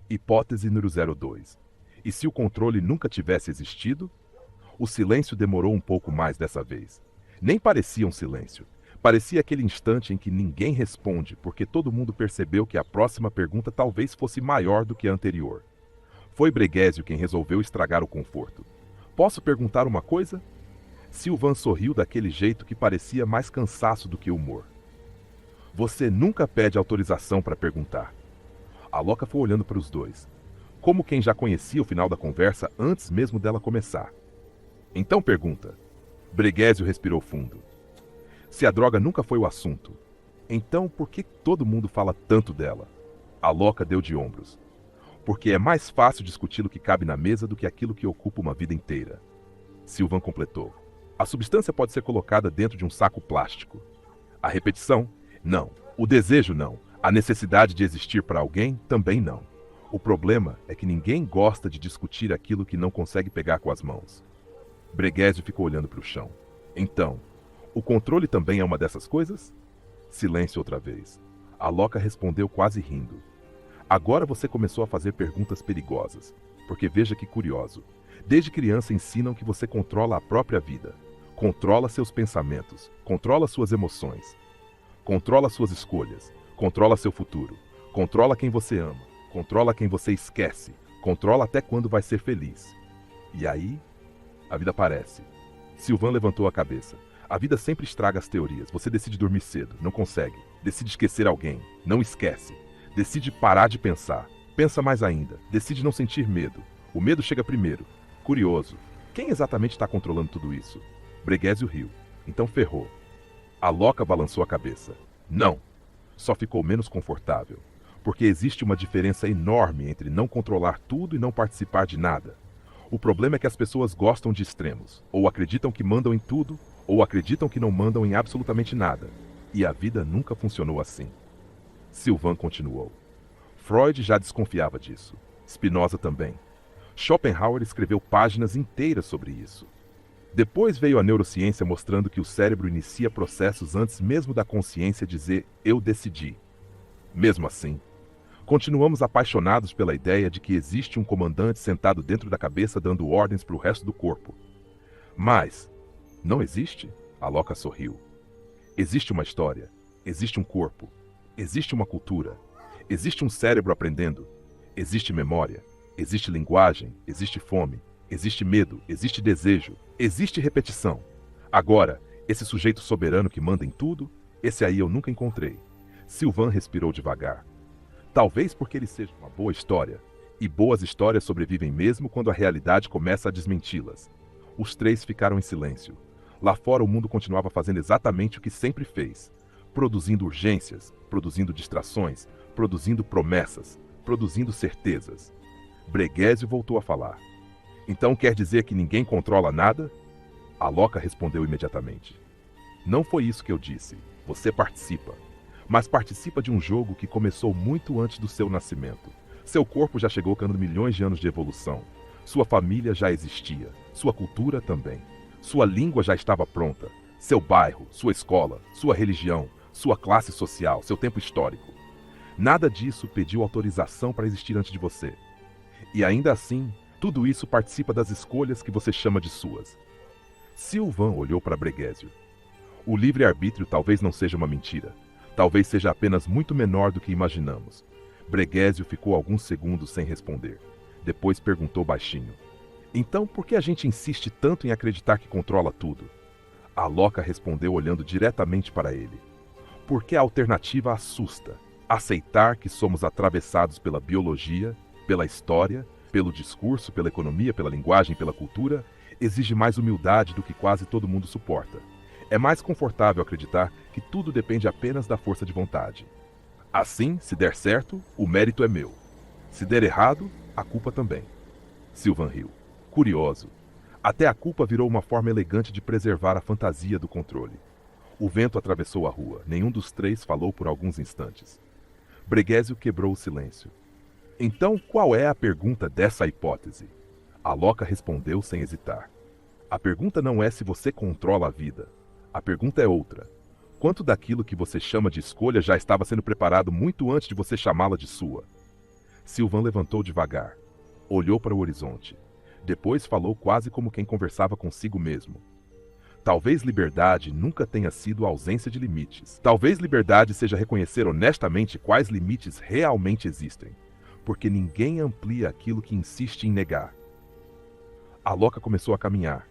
Hipótese número 02. E se o controle nunca tivesse existido? O silêncio demorou um pouco mais dessa vez. Nem parecia um silêncio. Parecia aquele instante em que ninguém responde, porque todo mundo percebeu que a próxima pergunta talvez fosse maior do que a anterior. Foi Breguésio quem resolveu estragar o conforto. Posso perguntar uma coisa? Silvan sorriu daquele jeito que parecia mais cansaço do que humor. Você nunca pede autorização para perguntar. A Loca foi olhando para os dois, como quem já conhecia o final da conversa antes mesmo dela começar. Então pergunta. Breguésio respirou fundo. Se a droga nunca foi o assunto, então por que todo mundo fala tanto dela? A Loca deu de ombros. Porque é mais fácil discutir o que cabe na mesa do que aquilo que ocupa uma vida inteira. Silvan completou. A substância pode ser colocada dentro de um saco plástico. A repetição? Não. O desejo? Não. A necessidade de existir para alguém? Também não. O problema é que ninguém gosta de discutir aquilo que não consegue pegar com as mãos. Breguésio ficou olhando para o chão. Então, o controle também é uma dessas coisas? Silêncio outra vez. A Loca respondeu quase rindo. Agora você começou a fazer perguntas perigosas, porque veja que curioso. Desde criança ensinam que você controla a própria vida, controla seus pensamentos, controla suas emoções, controla suas escolhas, controla seu futuro, controla quem você ama, controla quem você esquece, controla até quando vai ser feliz. E aí, a vida aparece. Silvan levantou a cabeça. A vida sempre estraga as teorias. Você decide dormir cedo, não consegue. Decide esquecer alguém, não esquece. Decide parar de pensar. Pensa mais ainda. Decide não sentir medo. O medo chega primeiro. Curioso. Quem exatamente está controlando tudo isso? Breguésio riu. Então ferrou. A Loca balançou a cabeça. Não. Só ficou menos confortável. Porque existe uma diferença enorme entre não controlar tudo e não participar de nada. O problema é que as pessoas gostam de extremos. Ou acreditam que mandam em tudo, ou acreditam que não mandam em absolutamente nada. E a vida nunca funcionou assim. Silvan continuou. Freud já desconfiava disso. Spinoza também. Schopenhauer escreveu páginas inteiras sobre isso. Depois veio a neurociência mostrando que o cérebro inicia processos antes mesmo da consciência dizer eu decidi. Mesmo assim, continuamos apaixonados pela ideia de que existe um comandante sentado dentro da cabeça dando ordens para o resto do corpo. Mas, não existe? A Loca sorriu. Existe uma história, existe um corpo, existe uma cultura, existe um cérebro aprendendo, existe memória, existe linguagem, existe fome, existe medo, existe desejo, existe repetição. Agora, esse sujeito soberano que manda em tudo, esse aí eu nunca encontrei. Silvan respirou devagar. Talvez porque ele seja uma boa história, e boas histórias sobrevivem mesmo quando a realidade começa a desmenti-las. Os três ficaram em silêncio. Lá fora o mundo continuava fazendo exatamente o que sempre fez. Produzindo urgências, produzindo distrações, produzindo promessas, produzindo certezas. Breguésio voltou a falar. Então quer dizer que ninguém controla nada? A Loca respondeu imediatamente. Não foi isso que eu disse. Você participa. Mas participa de um jogo que começou muito antes do seu nascimento. Seu corpo já chegou cantando milhões de anos de evolução. Sua família já existia. Sua cultura também. Sua língua já estava pronta. Seu bairro, sua escola, sua religião, sua classe social, seu tempo histórico. Nada disso pediu autorização para existir antes de você. E ainda assim, tudo isso participa das escolhas que você chama de suas. Silvan olhou para Breguésio. O livre-arbítrio talvez não seja uma mentira. Talvez seja apenas muito menor do que imaginamos. Breguésio ficou alguns segundos sem responder. Depois perguntou baixinho. Então, por que a gente insiste tanto em acreditar que controla tudo? A Loca respondeu olhando diretamente para ele. Porque a alternativa assusta. Aceitar que somos atravessados pela biologia, pela história, pelo discurso, pela economia, pela linguagem, pela cultura, exige mais humildade do que quase todo mundo suporta. É mais confortável acreditar que tudo depende apenas da força de vontade. Assim, se der certo, o mérito é meu. Se der errado, a culpa também. Silvan riu. Curioso. Até a culpa virou uma forma elegante de preservar a fantasia do controle. O vento atravessou a rua. Nenhum dos três falou por alguns instantes. Breguésio quebrou o silêncio. Então, qual é a pergunta dessa hipótese? A Loca respondeu sem hesitar. A pergunta não é se você controla a vida. A pergunta é outra. Quanto daquilo que você chama de escolha já estava sendo preparado muito antes de você chamá-la de sua? Silvan levantou devagar. Olhou para o horizonte. Depois falou quase como quem conversava consigo mesmo. Talvez liberdade nunca tenha sido a ausência de limites. Talvez liberdade seja reconhecer honestamente quais limites realmente existem. Porque ninguém amplia aquilo que insiste em negar. A Loca começou a caminhar,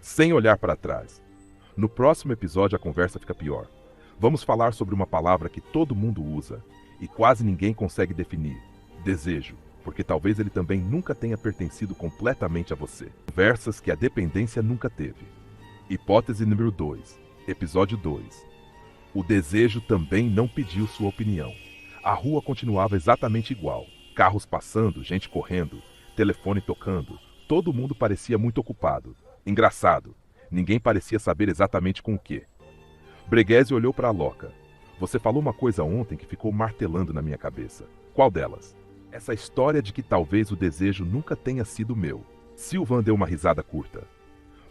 sem olhar para trás. No próximo episódio a conversa fica pior. Vamos falar sobre uma palavra que todo mundo usa e quase ninguém consegue definir: desejo, porque talvez ele também nunca tenha pertencido completamente a você. Conversas que a dependência nunca teve. Hipótese número 2, episódio 2. O desejo também não pediu sua opinião. A rua continuava exatamente igual. Carros passando, gente correndo, telefone tocando. Todo mundo parecia muito ocupado. Engraçado, ninguém parecia saber exatamente com o quê. Breguesi olhou para a Loca. Você falou uma coisa ontem que ficou martelando na minha cabeça. Qual delas? Essa história de que talvez o desejo nunca tenha sido meu. Silvan deu uma risada curta.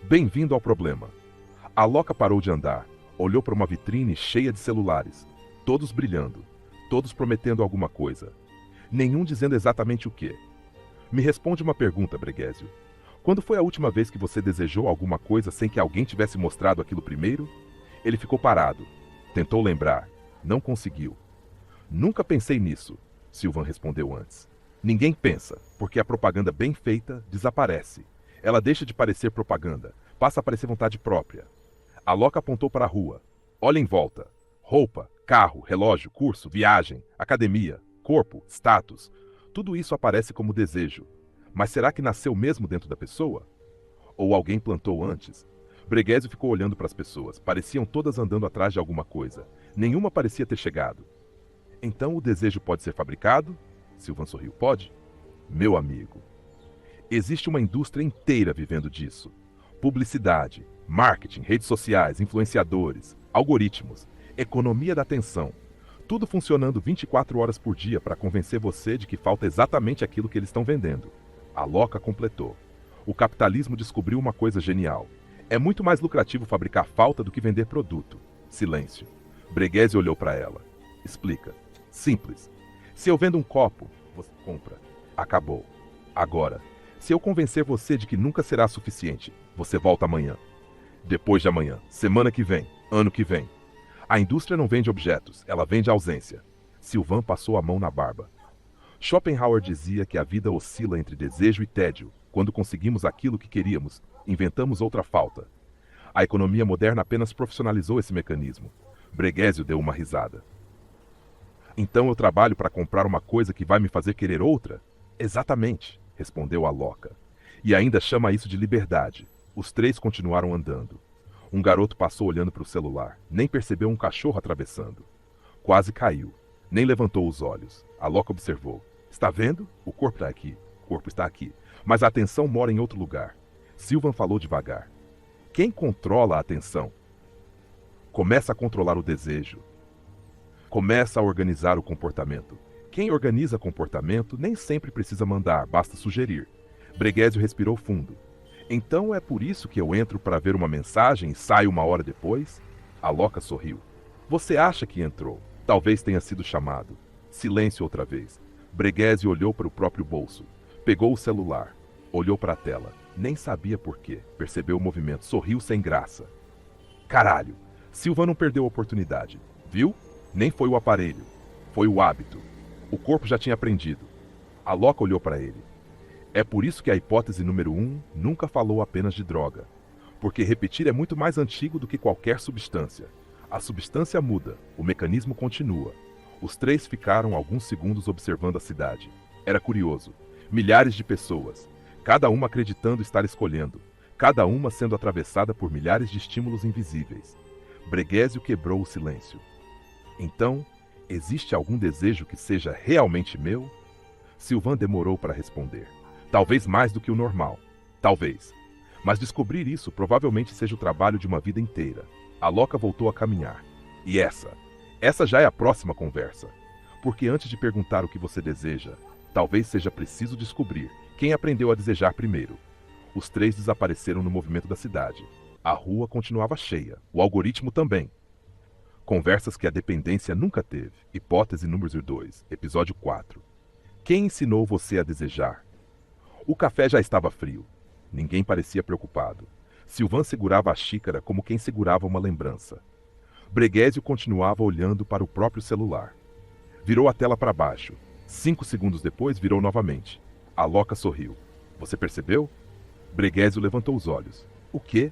Bem-vindo ao problema. A Loca parou de andar, olhou para uma vitrine cheia de celulares, todos brilhando, todos prometendo alguma coisa. Nenhum dizendo exatamente o quê. Me responde uma pergunta, Breguesi. Quando foi a última vez que você desejou alguma coisa sem que alguém tivesse mostrado aquilo primeiro? Ele ficou parado. Tentou lembrar. Não conseguiu. Nunca pensei nisso, Silvan respondeu antes. Ninguém pensa, porque a propaganda bem feita desaparece. Ela deixa de parecer propaganda, passa a parecer vontade própria. A Loca apontou para a rua. Olha em volta. Roupa, carro, relógio, curso, viagem, academia, corpo, status. Tudo isso aparece como desejo. Mas será que nasceu mesmo dentro da pessoa? Ou alguém plantou antes? Breguesi ficou olhando para as pessoas. Pareciam todas andando atrás de alguma coisa. Nenhuma parecia ter chegado. Então o desejo pode ser fabricado? Silvan sorriu. Pode? Meu amigo. Existe uma indústria inteira vivendo disso. Publicidade, marketing, redes sociais, influenciadores, algoritmos, economia da atenção. Tudo funcionando 24 horas por dia para convencer você de que falta exatamente aquilo que eles estão vendendo. A Loca completou. O capitalismo descobriu uma coisa genial. É muito mais lucrativo fabricar falta do que vender produto. Silêncio. Breguesi olhou para ela. Explica. Simples. Se eu vendo um copo, você compra. Acabou. Agora, se eu convencer você de que nunca será suficiente, você volta amanhã. Depois de amanhã, semana que vem, ano que vem. A indústria não vende objetos, ela vende ausência. Silvan passou a mão na barba. Schopenhauer dizia que a vida oscila entre desejo e tédio. Quando conseguimos aquilo que queríamos, inventamos outra falta. A economia moderna apenas profissionalizou esse mecanismo. Breguesi deu uma risada. Então eu trabalho para comprar uma coisa que vai me fazer querer outra? Exatamente, respondeu a Loca. E ainda chama isso de liberdade. Os três continuaram andando. Um garoto passou olhando para o celular. Nem percebeu um cachorro atravessando. Quase caiu. Nem levantou os olhos. A Loca observou. Está vendo? O corpo está aqui. O corpo está aqui. Mas a atenção mora em outro lugar. Silvan falou devagar. Quem controla a atenção? Começa a controlar o desejo. Começa a organizar o comportamento. Quem organiza comportamento nem sempre precisa mandar, basta sugerir. Breguesi respirou fundo. Então é por isso que eu entro para ver uma mensagem e saio uma hora depois? A Loca sorriu. Você acha que entrou? Talvez tenha sido chamado. Silêncio outra vez. Breguesi olhou para o próprio bolso. Pegou o celular. Olhou para a tela. Nem sabia por quê. Percebeu o movimento. Sorriu sem graça. Caralho! Silvan não perdeu a oportunidade. Viu? Nem foi o aparelho. Foi o hábito. O corpo já tinha aprendido. A Loca olhou para ele. É por isso que a hipótese número 1 nunca falou apenas de droga. Porque repetir é muito mais antigo do que qualquer substância. A substância muda, o mecanismo continua. Os três ficaram alguns segundos observando a cidade. Era curioso. Milhares de pessoas, cada uma acreditando estar escolhendo, cada uma sendo atravessada por milhares de estímulos invisíveis. Breguesi quebrou o silêncio. Então, existe algum desejo que seja realmente meu? Silvan demorou para responder. Talvez mais do que o normal. Talvez. Mas descobrir isso provavelmente seja o trabalho de uma vida inteira. A Loca voltou a caminhar. E essa já é a próxima conversa. Porque antes de perguntar o que você deseja, talvez seja preciso descobrir quem aprendeu a desejar primeiro. Os três desapareceram no movimento da cidade. A rua continuava cheia. O algoritmo também. Conversas que a dependência nunca teve. Hipótese número 2, episódio 4. Quem ensinou você a desejar? O café já estava frio. Ninguém parecia preocupado. Sylvain segurava a xícara como quem segurava uma lembrança. Breguésio continuava olhando para o próprio celular. Virou a tela para baixo. 5 segundos depois, virou novamente. Aloca sorriu. Você percebeu? Breguésio levantou os olhos. O quê?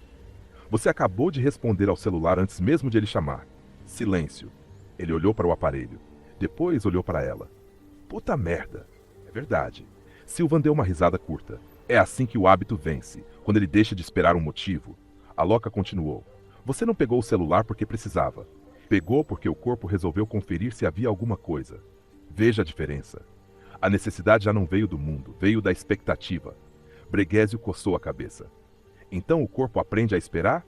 Você acabou de responder ao celular antes mesmo de ele chamar. Silêncio. Ele olhou para o aparelho. Depois olhou para ela. Puta merda. É verdade. Sylvain deu uma risada curta. É assim que o hábito vence, quando ele deixa de esperar um motivo. Aloca continuou. Você não pegou o celular porque precisava. Pegou porque o corpo resolveu conferir se havia alguma coisa. Veja a diferença. A necessidade já não veio do mundo, veio da expectativa. Breguésio coçou a cabeça. Então o corpo aprende a esperar?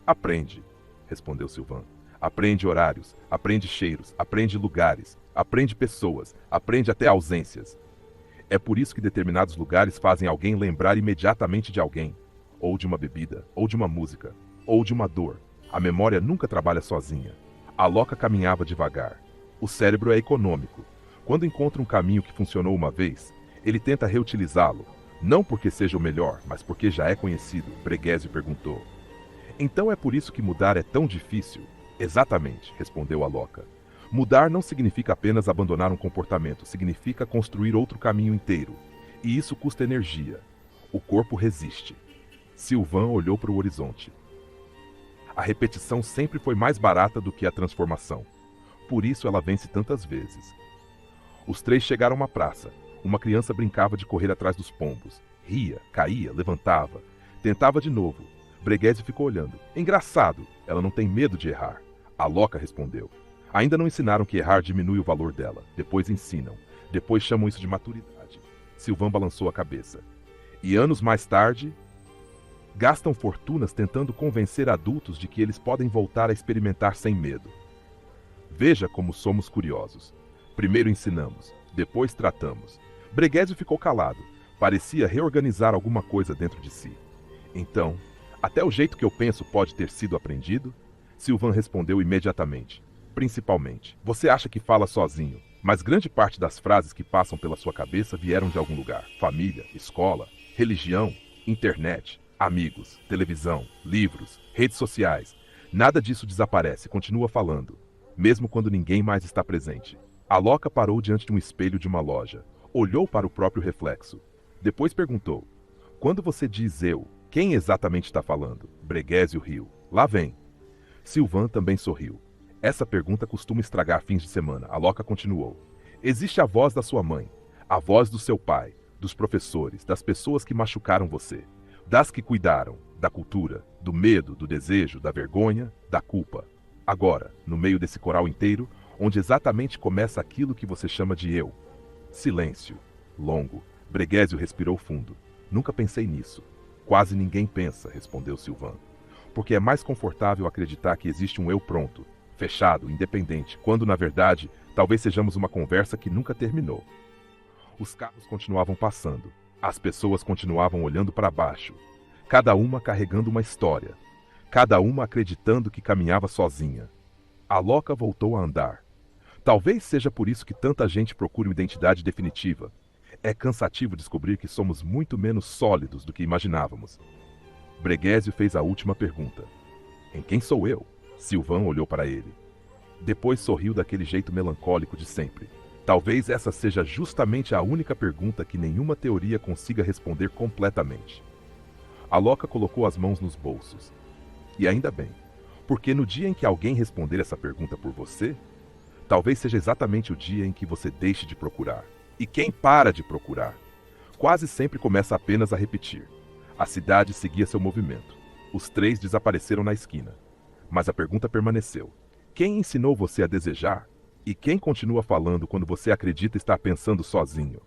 Aprende, respondeu Sylvain. Aprende horários, aprende cheiros, aprende lugares, aprende pessoas, aprende até ausências. É por isso que determinados lugares fazem alguém lembrar imediatamente de alguém, ou de uma bebida, ou de uma música, ou de uma dor. A memória nunca trabalha sozinha. Aloca caminhava devagar. O cérebro é econômico. Quando encontra um caminho que funcionou uma vez, ele tenta reutilizá-lo, não porque seja o melhor, mas porque já é conhecido, Breguésio perguntou. Então é por isso que mudar é tão difícil? Exatamente, respondeu Aloca. Mudar não significa apenas abandonar um comportamento, significa construir outro caminho inteiro. E isso custa energia. O corpo resiste. Sylvain olhou para o horizonte. A repetição sempre foi mais barata do que a transformação. Por isso ela vence tantas vezes. Os três chegaram a uma praça. Uma criança brincava de correr atrás dos pombos. Ria, caía, levantava. Tentava de novo. Breguésio ficou olhando. Engraçado, ela não tem medo de errar. Aloca respondeu. Ainda não ensinaram que errar diminui o valor dela. Depois ensinam. Depois chamam isso de maturidade. Sylvain balançou a cabeça. E anos mais tarde, gastam fortunas tentando convencer adultos de que eles podem voltar a experimentar sem medo. Veja como somos curiosos. Primeiro ensinamos, depois tratamos. Breguésio ficou calado. Parecia reorganizar alguma coisa dentro de si. Então, até o jeito que eu penso pode ter sido aprendido? Sylvain respondeu imediatamente. Principalmente, você acha que fala sozinho, mas grande parte das frases que passam pela sua cabeça vieram de algum lugar. Família, escola, religião, internet, amigos, televisão, livros, redes sociais. Nada disso desaparece, continua falando, mesmo quando ninguém mais está presente. Aloca parou diante de um espelho de uma loja. Olhou para o próprio reflexo. Depois perguntou. Quando você diz eu, quem exatamente está falando? Breguésio riu. Lá vem. Sylvain também sorriu. Essa pergunta costuma estragar fins de semana. Aloca continuou. Existe a voz da sua mãe, a voz do seu pai, dos professores, das pessoas que machucaram você, das que cuidaram, da cultura, do medo, do desejo, da vergonha, da culpa. Agora, no meio desse coral inteiro, onde exatamente começa aquilo que você chama de eu. Silêncio. Longo. Breguésio respirou fundo. Nunca pensei nisso. Quase ninguém pensa, respondeu Sylvain. Porque é mais confortável acreditar que existe um eu pronto, fechado, independente, quando, na verdade, talvez sejamos uma conversa que nunca terminou. Os carros continuavam passando. As pessoas continuavam olhando para baixo. Cada uma carregando uma história. Cada uma acreditando que caminhava sozinha. Aloca voltou a andar. Talvez seja por isso que tanta gente procura uma identidade definitiva. É cansativo descobrir que somos muito menos sólidos do que imaginávamos. Breguésio fez a última pergunta. Em quem sou eu? Sylvain olhou para ele. Depois sorriu daquele jeito melancólico de sempre. Talvez essa seja justamente a única pergunta que nenhuma teoria consiga responder completamente. Aloca colocou as mãos nos bolsos. E ainda bem, porque no dia em que alguém responder essa pergunta por você, talvez seja exatamente o dia em que você deixe de procurar. E quem para de procurar? Quase sempre começa apenas a repetir. A cidade seguia seu movimento. Os três desapareceram na esquina. Mas a pergunta permaneceu. Quem ensinou você a desejar? E quem continua falando quando você acredita estar pensando sozinho?